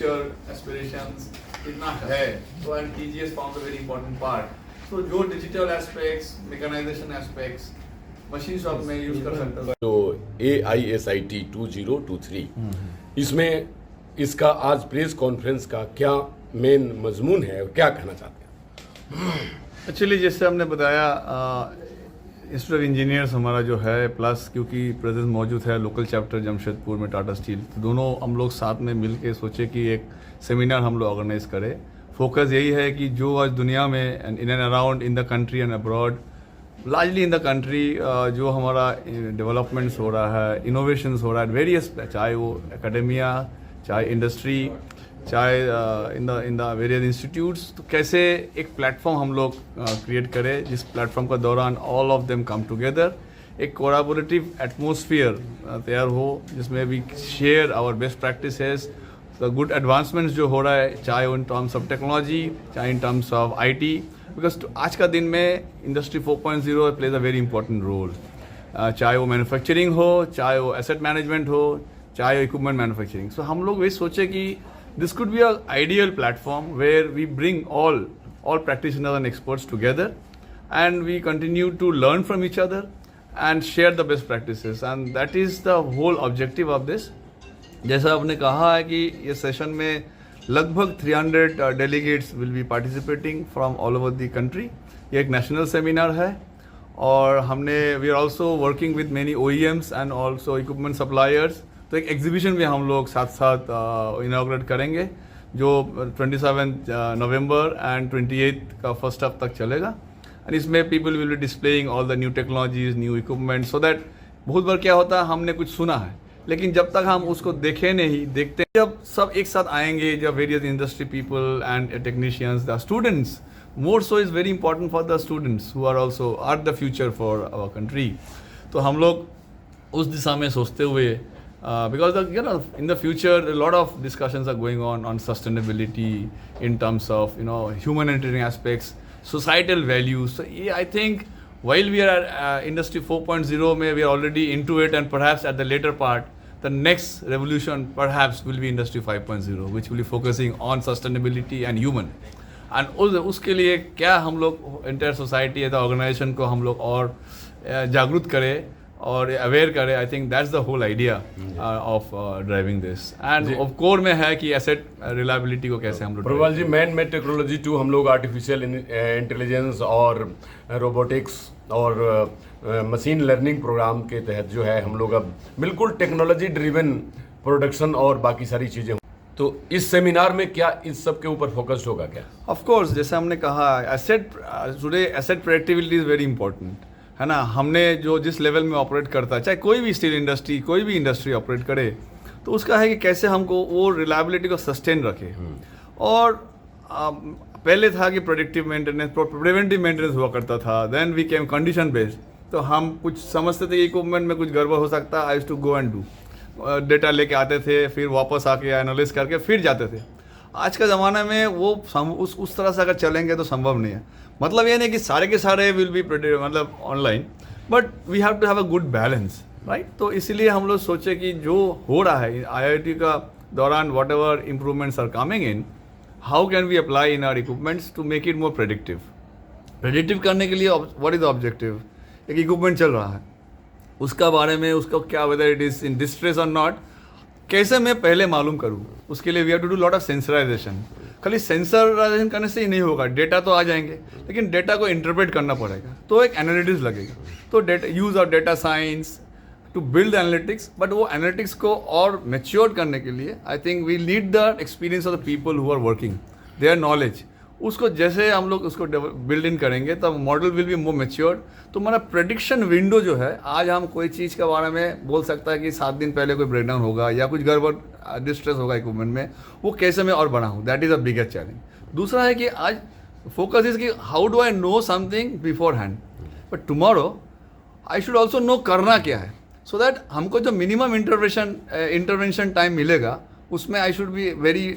Future aspirations इतना है, तो and TGS forms a very important part. तो जो digital aspects, mechanisation aspects machine shop में यूज कर सकते हो। तो AISIT 2023 इसमें इसका आज प्रेस कॉन्फ्रेंस का क्या मेन मजमून है और क्या कहना चाहते हैं? एक्चुअली जैसे हमने बताया इंस्टीट्यूट ऑफ इंजीनियर्स हमारा जो है, प्लस क्योंकि प्रेजेंस मौजूद है लोकल चैप्टर जमशेदपुर में टाटा स्टील, तो दोनों हम लोग साथ में मिल के सोचे कि एक सेमिनार हम लोग ऑर्गेनाइज करें। फोकस यही है कि जो आज दुनिया में in and around in the country and abroad, largely in the country, जो हमारा डेवलपमेंट्स हो रहा है, इनोवेशंस हो रहा है वेरियस, चाहे वो एकेडमिया, चाहे इंडस्ट्री, चाहे इन द वेरियस इंस्टीट्यूट्स, तो कैसे एक प्लेटफॉर्म हम लोग क्रिएट करें जिस प्लेटफॉर्म का दौरान all of them come together, एक कोलैबोरेटिव एटमॉस्फेयर तैयार हो जिसमें we share our best practices, the good advancements जो हो रहा है, चाहे इन टर्म्स ऑफ टेक्नोलॉजी, चाहे in terms of IT, because आज का दिन में industry 4.0 plays a very important role, चाहे वो मैन्युफैक्चरिंग हो, चाहे वो एसेट मैनेजमेंट हो, चाहे इक्विपमेंट मैन्युफैक्चरिंग। सो हम लोग वही सोचे कि this could be an ideal platform where we bring all practitioners and experts together, and we continue to learn from each other and share the best practices, and that is the whole objective of this. जैसा आपने कहा है कि ये session में लगभग 300 delegates will be participating from all over the country. ये एक नेशनल सेमिनार है और हमने we are also working with many OEMs and also equipment suppliers. तो एक एग्जीबिशन भी हम लोग साथ साथ इनॉग्रेट करेंगे जो 27 नवंबर एंड 28 का फर्स्ट हाफ तक चलेगा, एंड इसमें people will be displaying all the new technologies, new equipment, so that बहुत बार क्या होता है हमने कुछ सुना है लेकिन जब तक हम उसको देखें नहीं, देखते जब सब एक साथ आएंगे, जब various industry people and technicians, the students, more so is very important for the students who are also are the future for our country. तो हम लोग उस दिशा में सोचते हुए because in the future a lot of discussions are going on sustainability in terms of humanitarian aspects, societal values. So I think while we are at industry 4.0 we are already into it, and perhaps at the later part the next revolution perhaps will be industry 5.0 which will be focusing on sustainability and human, and उसके लिए क्या हम लोग entire society या organisation को हम लोग और जागरूक करें और अवेयर करें। I think that's the whole idea of driving this, and of core में है कि एसेट रिलायबिलिटी को कैसे हम लोग। प्रबल जी, मैन मेड टेक्नोलॉजी 2 हम लोग आर्टिफिशियल इंटेलिजेंस और रोबोटिक्स और मशीन लर्निंग प्रोग्राम के तहत जो है हम लोग अब बिल्कुल टेक्नोलॉजी ड्रिवन प्रोडक्शन और बाकी सारी चीज़ें, तो इस सेमिनार में क्या इस सब के ऊपर फोकस्ड होगा क्या? ऑफ कोर्स, जैसे हमने कहा asset today asset predictability is very important, है ना। हमने जो जिस लेवल में ऑपरेट करता है, चाहे कोई भी स्टील इंडस्ट्री, कोई भी इंडस्ट्री ऑपरेट करे, तो उसका है कि कैसे हमको वो रिलायबिलिटी को सस्टेन रखे। और पहले था कि प्रोडक्टिव मेंटेनेंस, प्रिवेंटिव मेंटेनेंस हुआ करता था, then we came condition based. तो हम कुछ समझते थे इक्विपमेंट में कुछ गड़बड़ हो सकता है, I used to go and do, data लेके आते थे, फिर वापस आके एनालिस करके फिर जाते थे। आज का ज़माना में वो उस तरह से अगर चलेंगे तो संभव नहीं है। मतलब ये नहीं कि सारे के सारे विल बी मतलब online, but we have to have a good balance, right. तो इसीलिए हम लोग सोचे कि जो हो रहा है IIT का दौरान, whatever improvements are coming in, how can we apply in our equipments to make it more predictive करने के लिए व्हाट इज द ऑब्जेक्टिव। एक इक्विपमेंट चल रहा है, उसका बारे में, उसका क्या, whether it is in distress और नॉट, कैसे मैं पहले मालूम करूँ, उसके लिए we have to do lot of sensorization. खाली सेंसराइजेशन करने से ही नहीं होगा, डेटा तो आ जाएंगे लेकिन डेटा को इंटरप्रेट करना पड़ेगा, तो एक एनालिटिक्स लगेगा। तो data use of data science to build analytics, but वो एनालिटिक्स को और मैच्योर करने के लिए I think we need the experience of the people who are working, their knowledge. उसको जैसे हम लोग उसको बिल्ड इन करेंगे तब model will be more matured. तो हमारा प्रेडिक्शन विंडो जो है, आज हम कोई चीज़ के बारे में बोल सकता है कि 7 दिन पहले कोई ब्रेकडाउन होगा या कुछ गड़बड़ डिस्ट्रेस होगा इक्विपमेंट में, वो कैसे मैं और बढ़ाऊँ, that is a biggest challenge. दूसरा है कि आज फोकस इज कि how do I know something beforehand, but tomorrow I should also know करना क्या है, सो दैट हमको जो मिनिमम इंटरवेंशन टाइम मिलेगा उसमें आई शुड बी वेरी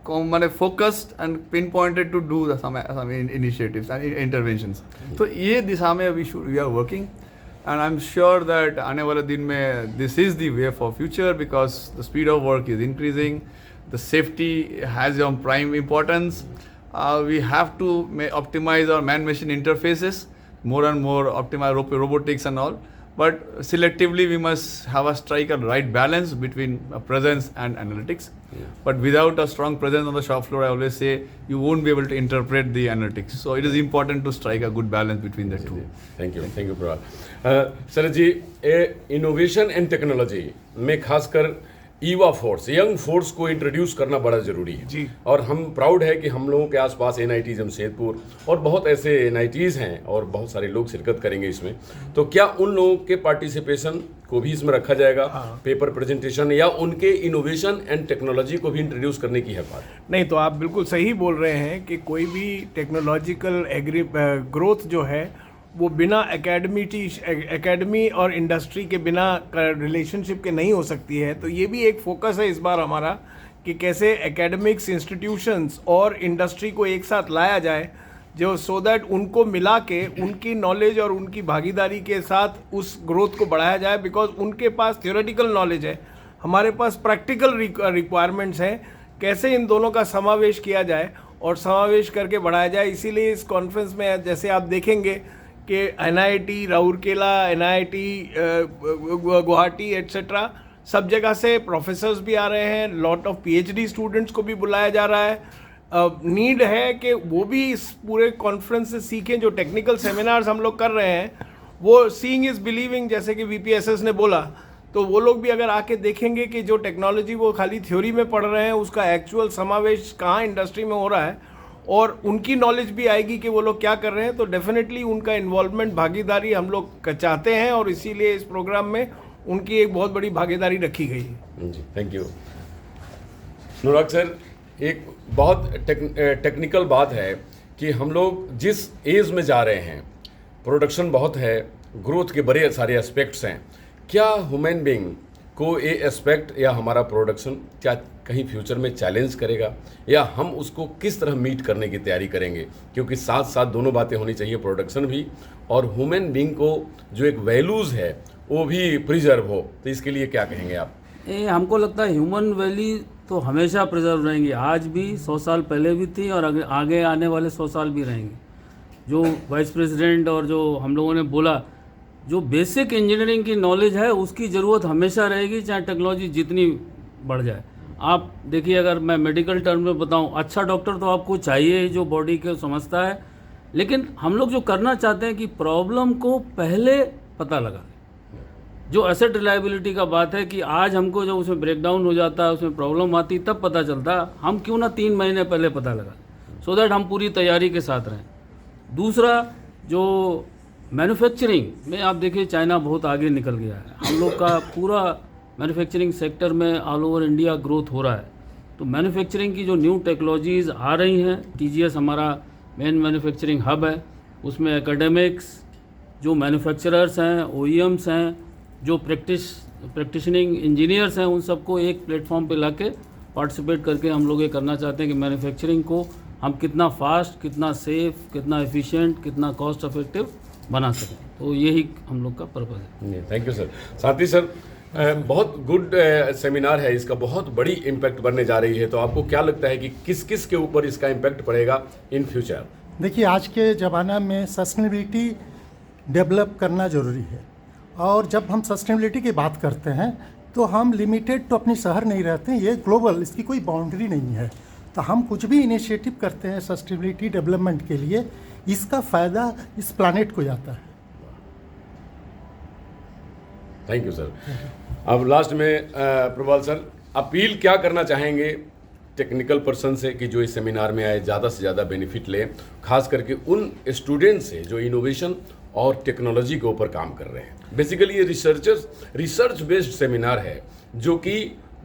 मैंने focused and pinpointed to do some initiatives and interventions. तो ये दिशा में we are working, and I am sure that आने वाले दिन में this is the way for future, because the speed of work is increasing, the safety has a prime importance. We have to optimize our man-machine interfaces, more and more optimize robotics and all. But selectively, we must have a strike a right balance between presence and analytics. But without a strong presence on the shop floor, I always say you won't be able to interpret the analytics. So it is important to strike a good balance between the two. Thank you Prabhat. Sir ji, innovation and technology में खासकर ईवा force, young force को introduce करना बड़ा ज़रूरी है जी। और हम प्राउड है कि हम लोगों के आसपास NIT जमशेदपुर और बहुत ऐसे NITs हैं और बहुत सारे लोग शिरकत करेंगे इसमें। तो क्या उन लोगों के पार्टिसिपेशन को भी इसमें रखा जाएगा, पेपर प्रेजेंटेशन, या उनके इनोवेशन एंड टेक्नोलॉजी को भी इंट्रोड्यूस करने की है बात? नहीं, तो आप बिल्कुल सही बोल रहे हैं कि कोई भी टेक्नोलॉजिकल ग्रोथ जो है वो बिना एकेडमी और इंडस्ट्री के बिना रिलेशनशिप के नहीं हो सकती है। तो ये भी एक फोकस है इस बार हमारा कि कैसे एकेडमिक्स इंस्टीट्यूशंस और इंडस्ट्री को एक साथ लाया जाए, जो सो दैट उनको मिला के उनकी नॉलेज और उनकी भागीदारी के साथ उस ग्रोथ को बढ़ाया जाए। बिकॉज उनके पास थ्योरेटिकल नॉलेज है, हमारे पास प्रैक्टिकल रिक्वायरमेंट्स हैं, कैसे इन दोनों का समावेश किया जाए और समावेश करके बढ़ाया जाए। इसीलिए इस कॉन्फ्रेंस में जैसे आप देखेंगे कि NIT Rourkela, NIT Guwahati etcetera सब जगह से प्रोफेसर्स भी आ रहे हैं, लॉट ऑफ PhD स्टूडेंट्स को भी बुलाया जा रहा है। नीड है कि वो भी इस पूरे कॉन्फ्रेंस से सीखें। जो टेक्निकल सेमिनार्स हम लोग कर रहे हैं वो सीइंग इज़ बिलीविंग, जैसे कि VPSS ने बोला, तो वो लोग भी अगर आके देखेंगे कि जो टेक्नोलॉजी वो खाली थ्योरी में पढ़ रहे हैं उसका एक्चुअल समावेश कहाँ इंडस्ट्री में हो रहा है और उनकी नॉलेज भी आएगी कि वो लोग क्या कर रहे हैं, तो डेफिनेटली उनका इन्वॉल्वमेंट, भागीदारी हम लोग चाहते हैं और इसीलिए इस प्रोग्राम में उनकी एक बहुत बड़ी भागीदारी रखी गई है। जी, थैंक यू। अनुराग सर, एक बहुत टेक्निकल बात है कि हम लोग जिस एज में जा रहे हैं, प्रोडक्शन बहुत है, ग्रोथ के बड़े सारे एस्पेक्ट्स हैं। क्या ह्यूमन बीइंग को ये एस्पेक्ट या हमारा प्रोडक्शन क्या कहीं फ्यूचर में चैलेंज करेगा, या हम उसको किस तरह मीट करने की तैयारी करेंगे? क्योंकि साथ साथ दोनों बातें होनी चाहिए, प्रोडक्शन भी और ह्यूमन बीइंग को जो एक वैल्यूज़ है वो भी प्रिजर्व हो। तो इसके लिए क्या कहेंगे आप? हमको लगता है ह्यूमन वैल्यू तो हमेशा प्रिजर्व रहेंगी, आज भी, 100 साल पहले भी थी और आगे आने वाले 100 साल भी रहेंगी। जो वाइस प्रेसिडेंट और जो हम लोगों ने बोला, जो बेसिक इंजीनियरिंग की नॉलेज है उसकी ज़रूरत हमेशा रहेगी, चाहे टेक्नोलॉजी जितनी बढ़ जाए। आप देखिए, अगर मैं मेडिकल टर्म में बताऊं, अच्छा डॉक्टर तो आपको चाहिए ही जो बॉडी को समझता है, लेकिन हम लोग जो करना चाहते हैं कि प्रॉब्लम को पहले पता लगा। जो एसेट रिलायबिलिटी का बात है कि आज हमको जब उसमें ब्रेकडाउन हो जाता है, उसमें प्रॉब्लम आती, तब पता चलता, हम क्यों ना 3 महीने पहले पता लगा, सो दैट हम पूरी तैयारी के साथ रहें। दूसरा, जो मैन्युफैक्चरिंग में आप देखिए चाइना बहुत आगे निकल गया है, हम लोग का पूरा मैन्युफैक्चरिंग सेक्टर में ऑल ओवर इंडिया ग्रोथ हो रहा है। तो मैन्युफैक्चरिंग की जो न्यू टेक्नोलॉजीज़ आ रही हैं, TGS हमारा मेन मैन्युफैक्चरिंग हब है, उसमें एकेडमिक्स, जो मैन्युफैक्चरर्स हैं, OEMs हैं, जो प्रैक्टिशनिंग इंजीनियर्स हैं, उन सबको एक प्लेटफॉर्म पे लाके पार्टिसिपेट करके हम लोग ये करना चाहते हैं कि मैन्युफैक्चरिंग को हम कितना फास्ट, कितना सेफ, कितना एफिशिएंट, कितना कॉस्ट इफेक्टिव बना सकें। तो यही हम लोग का पर्पज़ है। Thank you sir. साथ ही सर, बहुत गुड सेमिनार है, इसका बहुत बड़ी इम्पैक्ट बनने जा रही है। तो आपको क्या लगता है कि किस किस के ऊपर इसका इम्पैक्ट पड़ेगा इन फ्यूचर? देखिए, आज के ज़माना में सस्टेनेबिलिटी डेवलप करना ज़रूरी है, और जब हम सस्टेनेबिलिटी की बात करते हैं तो हम लिमिटेड तो अपने शहर नहीं रहते हैं, ये ग्लोबल, इसकी कोई बाउंड्री नहीं है। तो हम कुछ भी इनिशिएटिव करते हैं सस्टेनेबिलिटी डेवलपमेंट के लिए, इसका फ़ायदा इस प्लानेट को जाता है। Thank you sir. अब लास्ट में प्रभाल सर, अपील क्या करना चाहेंगे टेक्निकल पर्सन से कि जो इस सेमिनार में आए ज़्यादा से ज़्यादा बेनिफिट लें, खास करके उन स्टूडेंट से जो इनोवेशन और टेक्नोलॉजी के ऊपर काम कर रहे हैं? बेसिकली ये रिसर्च बेस्ड सेमिनार है जो कि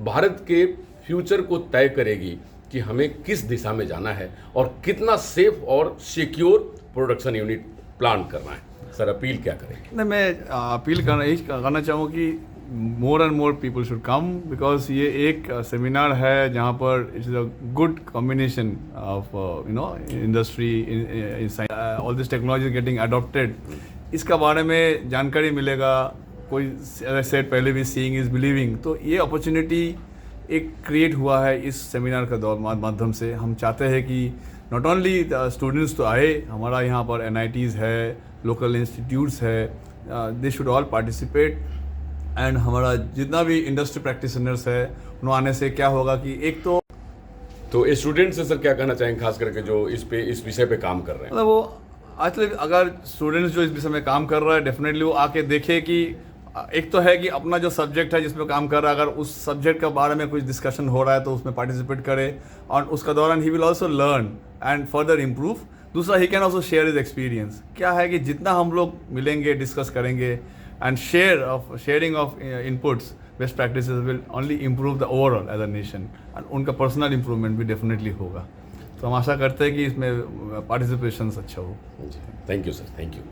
भारत के फ्यूचर को तय करेगी कि हमें किस दिशा में जाना है और कितना सेफ और सिक्योर प्रोडक्शन यूनिट प्लान करना है। सर, अपील क्या करेंगे? नहीं, मैं अपील करना चाहूँ कि more and more people should come, because ये एक सेमिनार है जहाँ पर it's a good combination of industry, all this technology getting adopted, इसका बारे में जानकारी मिलेगा। कोई सेट पहले भी सीइंग इज बिलीविंग, तो ये अपॉर्चुनिटी एक क्रिएट हुआ है इस सेमिनार का माध्यम से। हम चाहते हैं कि नॉट ओनली स्टूडेंट्स तो आए, हमारा यहाँ पर NITs है, लोकल इंस्टीट्यूट्स है, they should all participate. And हमारा जितना भी इंडस्ट्री प्रैक्टिशनर्स है, उन्होंने आने से क्या होगा कि एक तो स्टूडेंट से सर क्या कहना चाहेंगे, खास करके जो इस विषय पे काम कर रहे हैं? मतलब वो एक्चुअली अगर स्टूडेंट्स जो इस विषय में काम कर रहा है, डेफिनेटली वो आके देखे कि एक तो है कि अपना जो सब्जेक्ट है जिसमें काम कर रहा है, अगर उस सब्जेक्ट के बारे में कुछ डिस्कशन हो रहा है तो उसमें पार्टिसिपेट करे, और उसका दौरान he will also learn and further improve. दूसरा, he can also share his experience. क्या है कि जितना हम लोग मिलेंगे, डिस्कस करेंगे and sharing of inputs, best practices will only improve the overall as a nation, and उनका पर्सनल इम्प्रूवमेंट भी डेफिनेटली होगा। तो हम आशा करते हैं कि इसमें पार्टिसिपेशन अच्छा हो। Thank you sir, thank you.